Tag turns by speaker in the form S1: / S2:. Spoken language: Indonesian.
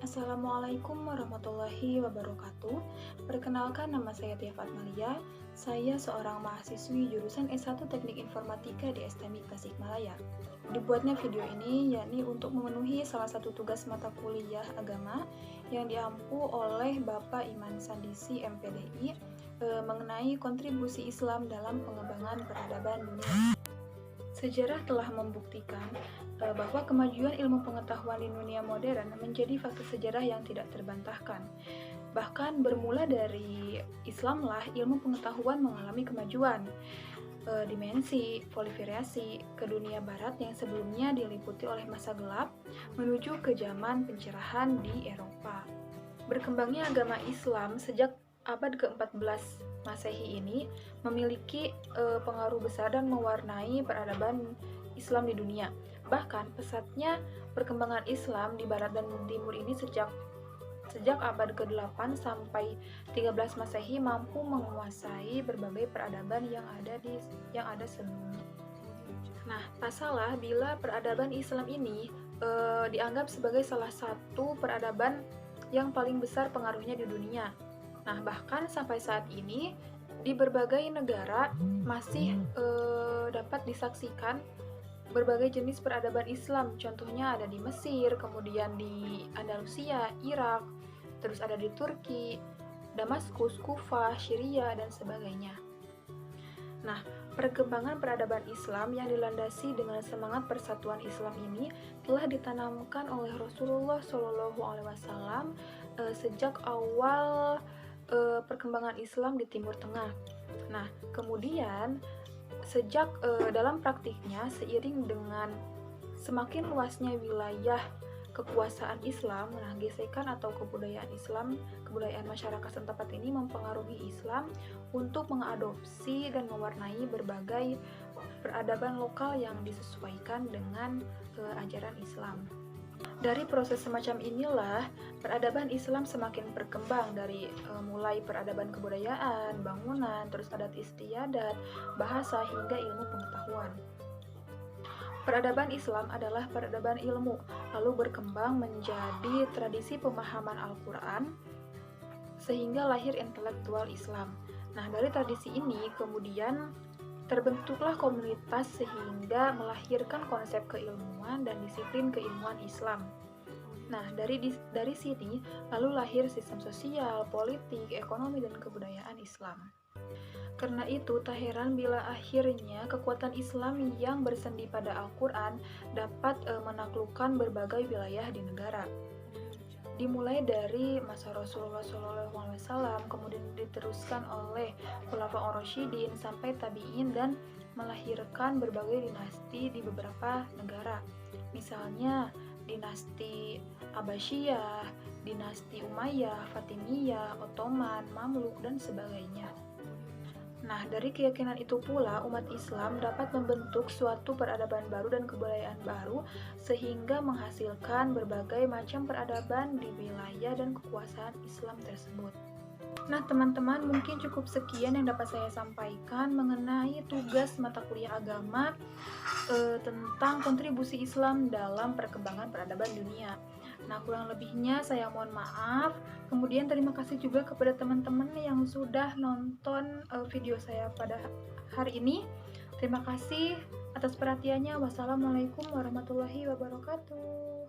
S1: Assalamualaikum warahmatallahi wabarakatuh. Perkenalkan, nama saya Tia Fatmalia. Saya seorang mahasiswi jurusan S1 Teknik Informatika di STMI Tasikmalaya. Dibuatnya video ini yakni untuk memenuhi salah satu tugas mata kuliah agama yang diampu oleh Bapak Iman Sandisi MPDI mengenai kontribusi Islam dalam pengembangan peradaban dunia. Sejarah telah membuktikan bahwa kemajuan ilmu pengetahuan di dunia modern menjadi fakta sejarah yang tidak terbantahkan. Bahkan bermula dari Islamlah ilmu pengetahuan mengalami kemajuan, dimensi, proliferasi ke dunia barat yang sebelumnya diliputi oleh masa gelap menuju ke zaman pencerahan di Eropa. Berkembangnya agama Islam sejak abad ke-14 Masehi ini memiliki pengaruh besar dan mewarnai peradaban Islam di dunia. Bahkan pesatnya perkembangan Islam di barat dan timur ini sejak abad ke-8 sampai 13 Masehi mampu menguasai berbagai peradaban yang ada sebelumnya. Nah, tak salah bila peradaban Islam ini dianggap sebagai salah satu peradaban yang paling besar pengaruhnya di dunia. Nah, bahkan sampai saat ini di berbagai negara masih dapat disaksikan berbagai jenis peradaban Islam. Contohnya ada di Mesir, kemudian di Andalusia, Irak, terus ada di Turki, Damaskus, Kufah, Syria, dan sebagainya. Nah, perkembangan peradaban Islam yang dilandasi dengan semangat persatuan Islam ini telah ditanamkan oleh Rasulullah SAW sejak awal perkembangan Islam di Timur Tengah. Nah, kemudian sejak dalam praktiknya seiring dengan semakin luasnya wilayah kekuasaan Islam, nah gesekan atau kebudayaan masyarakat setempat ini mempengaruhi Islam untuk mengadopsi dan mewarnai berbagai peradaban lokal yang disesuaikan dengan ajaran Islam. Dari proses semacam inilah peradaban Islam semakin berkembang dari mulai peradaban kebudayaan, bangunan, terus adat istiadat, bahasa hingga ilmu pengetahuan. Peradaban Islam adalah peradaban ilmu, lalu berkembang menjadi tradisi pemahaman Al-Quran, sehingga lahir intelektual Islam. Nah, dari tradisi ini kemudian terbentuklah komunitas sehingga melahirkan konsep keilmuan dan disiplin keilmuan Islam. Nah, dari sini lalu lahir sistem sosial, politik, ekonomi, dan kebudayaan Islam. Karena itu, tak heran bila akhirnya kekuatan Islam yang bersendi pada Al-Quran dapat menaklukkan berbagai wilayah di negara. Dimulai dari masa Rasulullah SAW, kemudian diteruskan oleh Khulafaur Rasyidin sampai Tabi'in dan melahirkan berbagai dinasti di beberapa negara. Misalnya dinasti Abbasiyah, dinasti Umayyah, Fatimiyah, Ottoman, Mamluk, dan sebagainya. Nah, dari keyakinan itu pula umat Islam dapat membentuk suatu peradaban baru dan kebudayaan baru sehingga menghasilkan berbagai macam peradaban di wilayah dan kekuasaan Islam tersebut. Nah, teman-teman, mungkin cukup sekian yang dapat saya sampaikan mengenai tugas mata kuliah agama tentang kontribusi Islam dalam perkembangan peradaban dunia. Nah, kurang lebihnya saya mohon maaf. Kemudian terima kasih juga kepada teman-teman yang sudah nonton video saya pada hari ini. Terima kasih atas perhatiannya. Wassalamualaikum warahmatullahi wabarakatuh.